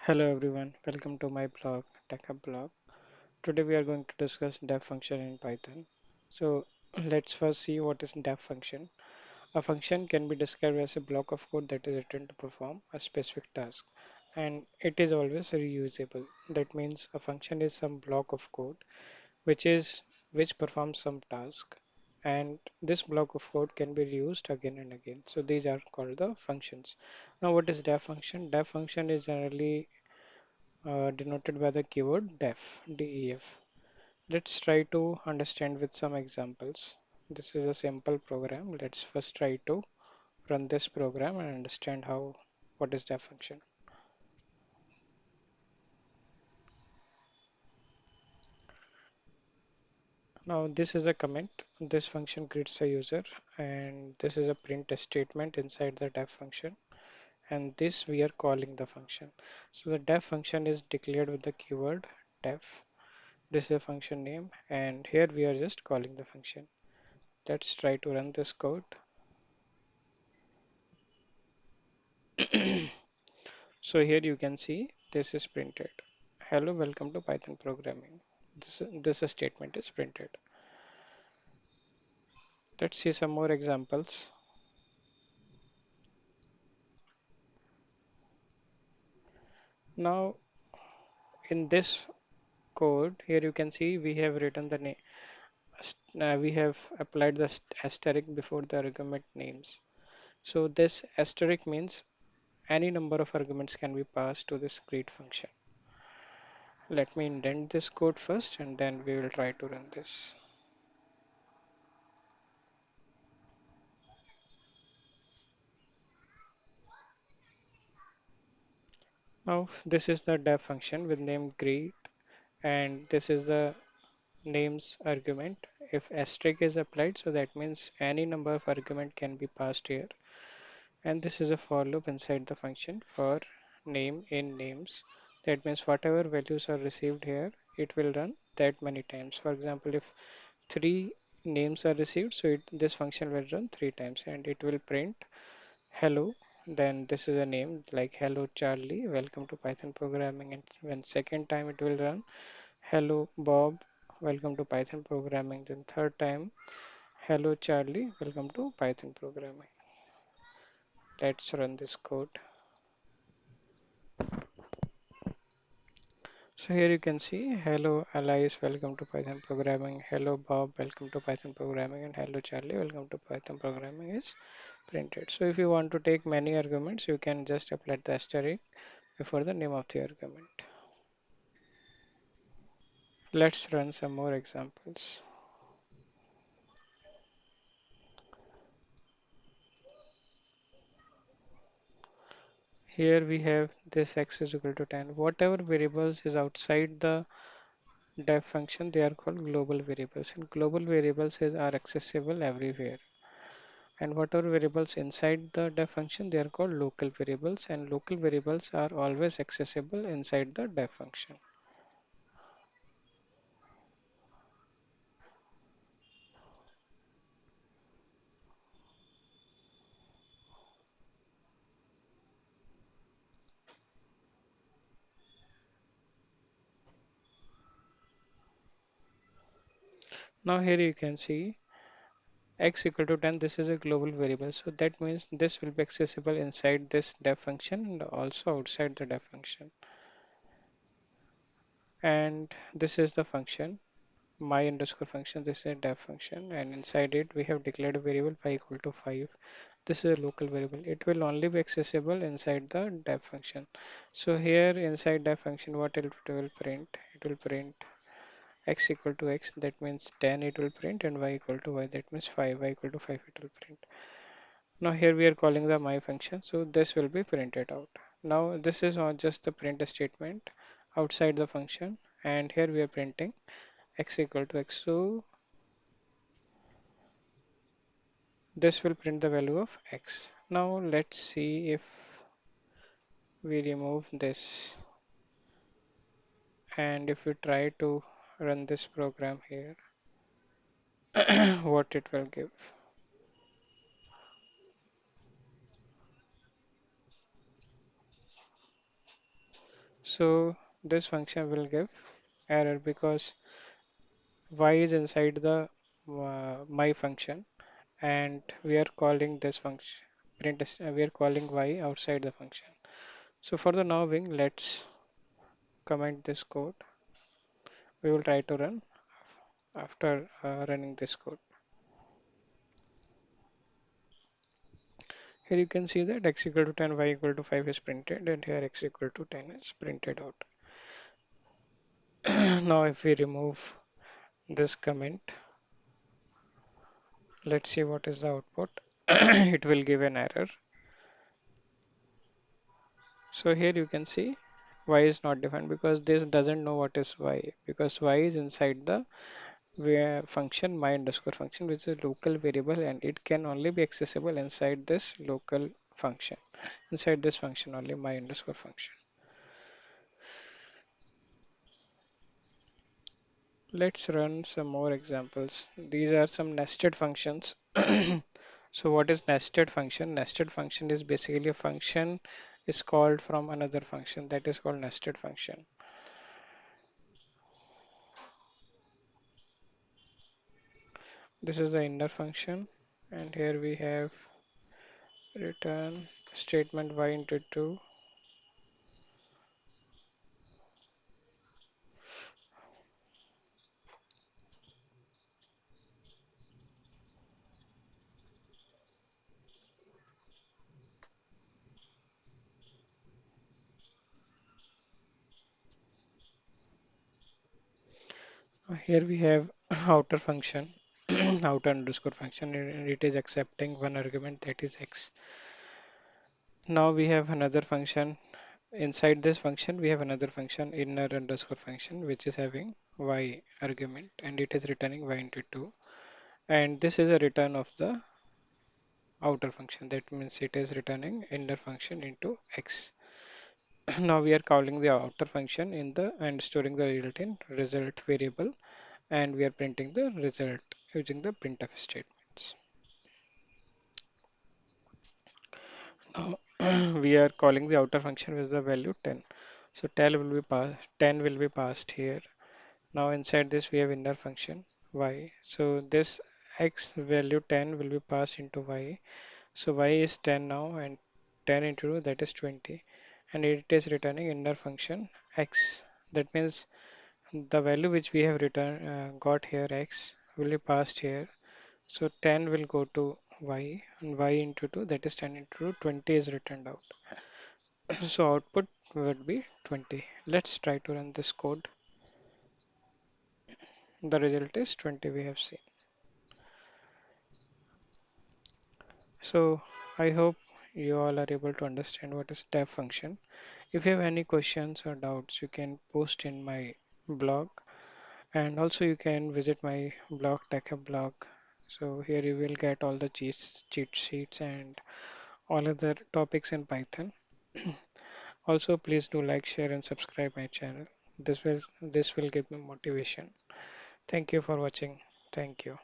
Hello everyone, welcome to my blog, TechHub Blog. Today we are going to discuss def function in Python. So let's first see what is def function. A function can be described as a block of code that is written to perform a specific task, and it is always reusable. That means a function is some block of code which performs some task, and this block of code can be reused again and again. So these are called the functions. Now what is def function? Def function is generally denoted by the keyword def. Let's try to understand with some examples. This is a simple program. Let's first try to run this program and understand how what is def function. Now this is a comment. This function greets a user, and this is a print statement inside the def function, and this we are calling the function. So the def function is declared with the keyword def. This is a function name, and here we are just calling the function. Let's try to run this code. So here you can see this is printed. Hello, welcome to Python programming. This statement is printed. Let's see some more examples. Now in this code, here you can see we have written the name. We have applied the asterisk before the argument names. So this asterisk means any number of arguments can be passed to this greet function. Let me indent this code first and then we will try to run this. Now this is the def function with name greet, and this is the names argument. If asterisk is applied, so that means any number of argument can be passed here. And this is a for loop inside the function for name in names. That means whatever values are received here, it will run that many times. For example, if three names are received, so this function will run three times and it will print hello. Then this is a name like hello Charlie, welcome to Python programming. And when second time it will run hello Bob, welcome to Python programming. Then third time, hello Charlie, welcome to Python programming. Let's run this code. So here you can see hello Alice, welcome to Python programming. Hello Bob, welcome to Python programming. And hello Charlie, welcome to Python programming is printed. So if you want to take many arguments, you can just apply the asterisk before the name of the argument. Let's run some more examples. Here we have this x is equal to 10. Whatever variables is outside the def function, they are called global variables. And global variables are accessible everywhere. And whatever variables inside the def function, they are called local variables. And local variables are always accessible inside the def function. Now here you can see x equal to 10. This is a global variable. So that means this will be accessible inside this def function and also outside the def function. And this is the function my underscore function. This is a def function, and inside it we have declared a variable y equal to 5. This is a local variable. It will only be accessible inside the def function. So here inside def function, what it will print? It will print x equal to x, that means 10 it will print, and y equal to y, that means 5. Y equal to 5 it will print. Now here we are calling the my function, so this will be printed out. Now this is not just the print statement outside the function, and here we are printing x equal to x. So this will print the value of x. Now let's see if we remove this and if we try to run this program here, what it will give. So this function will give error because y is inside the my function, and we are calling this function we are calling y outside the function. So for the now being, let's comment this code. We will try to run after running this code. Here you can see that x equal to 10, y equal to 5 is printed, and here x equal to 10 is printed out. Now if we remove this comment, let's see what is the output. It will give an error. So here you can see y is not defined because this doesn't know what is y, because y is inside the where function my underscore function, which is a local variable, and it can only be accessible inside this local function, inside this function only, my underscore function. Let's run some more examples. These are some nested functions. So what is nested function? Nested function is basically a function is called from another function, that is called nested function. This is the inner function, and here we have return statement y into 2. Here we have outer function, outer underscore function, and it is accepting one argument, that is x. Now we have another function. Inside this function, we have another function, inner underscore function, which is having y argument, and it is returning y into 2. And this is a return of the outer function. That means it is returning inner function into x. Now we are calling the outer function in the and storing the result in result variable, and we are printing the result using the printf statements. Now we are calling the outer function with the value 10. So 10 will be passed here. Now inside this we have inner function y. So this x value 10 will be passed into y. So y is 10 now, and 10 into 2, that is 20. And it is returning inner function x. That means the value which we have got here x will be passed here. So 10 will go to y, and y into 2, that is 10 into 2, 20 is returned out. So output would be 20. Let's try to run this code. The result is 20, we have seen. So I hope you all are able to understand what is step function. If you have any questions or doubts, you can post in my blog, and also you can visit my blog, TechHub Blog. So here you will get all the cheat sheets and all other topics in Python. Also, please do like, share, and subscribe my channel. This will give me motivation. Thank you for watching. Thank you.